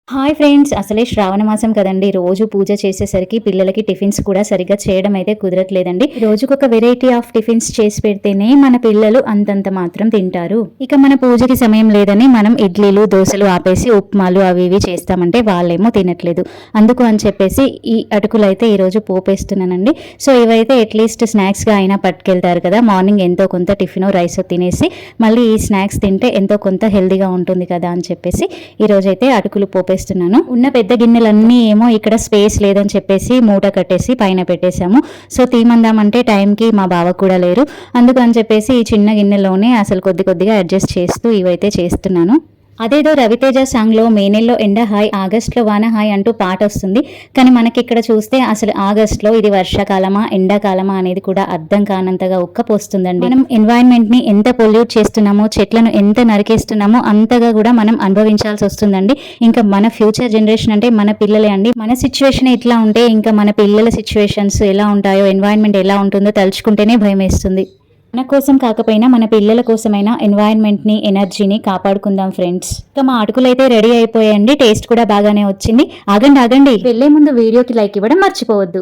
Hi friends, అసలే శ్రావణ మాసం కదండి. రోజు పూజ చేసేసరికి పిల్లలకి టిఫిన్స్ కూడా సరిగ్గా చేయడం అయితే కుదరట్లేదండి. రోజుకొక వెరైటీ ఆఫ్ టిఫిన్స్ చేసి పెడితేనే మన పిల్లలు అంతంత మాత్రం తింటారు. ఇక మన పూజకి సమయం లేదని మనం ఇడ్లీలు దోశలు ఆపేసి ఉప్మాలు అవి ఇవి చేస్తామంటే వాళ్ళేమో తినట్లేదు. అందుకు అని చెప్పేసి ఈ అటుకులు అయితే ఈరోజు పోపేస్తున్నానండి. సో ఇవైతే అట్లీస్ట్ స్నాక్స్గా అయినా పట్టుకెళ్తారు కదా. మార్నింగ్ ఎంతో కొంత టిఫిన్ రైస్ తినేసి మళ్ళీ ఈ స్నాక్స్ తింటే ఎంతో కొంత హెల్దీగా ఉంటుంది కదా అని చెప్పేసి ఈరోజైతే అటుకులు పోపేస్తున్నాను. ఉన్న పెద్ద గిన్నెలన్నీ ఏమో ఇక్కడ స్పేస్ లేదని చెప్పేసి మూట కట్టేసి పైన పెట్టేశాము. సో తీమందామంటే టైంకి మా బావ కూడా లేరు. అందుకని చెప్పేసి ఈ చిన్న గిన్నెలోనే అసలు కొద్దిగా అడ్జస్ట్ చేస్తూ ఇవైతే చేస్తున్నాను. అదేదో రవితేజ సాంగ్లో మే నెలలో ఎండ హాయ్ ఆగస్ట్లో వాన హాయ్ అంటూ పాట వస్తుంది. కానీ మనకి ఇక్కడ చూస్తే అసలు ఆగస్ట్లో ఇది వర్షాకాలమా ఎండాకాలమా అనేది కూడా అర్థం కానంతగా ఉక్కపోస్తుందండి. మనం ఎన్వైరన్మెంట్ని ఎంత పొల్యూట్ చేస్తున్నామో, చెట్లను ఎంత నరికేస్తున్నామో అంతగా కూడా మనం అనుభవించాల్సి వస్తుందండి. ఇంకా మన ఫ్యూచర్ జనరేషన్ అంటే మన పిల్లలే అండి. మన సిచ్యువేషన్ ఇట్లా ఉంటే ఇంకా మన పిల్లల సిచ్యువేషన్స్ ఎలా ఉంటాయో, ఎన్వైరన్మెంట్ ఎలా ఉంటుందో తలుచుకుంటేనే భయం వేస్తుంది. మన కోసం కాకపోయినా మన పిల్లల కోసమైనా ఎన్వైరన్మెంట్ని ఎనర్జీని కాపాడుకుందాం ఫ్రెండ్స్. ఇక మా అటుకులు అయితే రెడీ అయిపోయాయండి. టేస్ట్ కూడా బాగానే వచ్చింది. ఆగండి వెళ్లే ముందు వీడియోకి లైక్ ఇవ్వడం మర్చిపోవద్దు.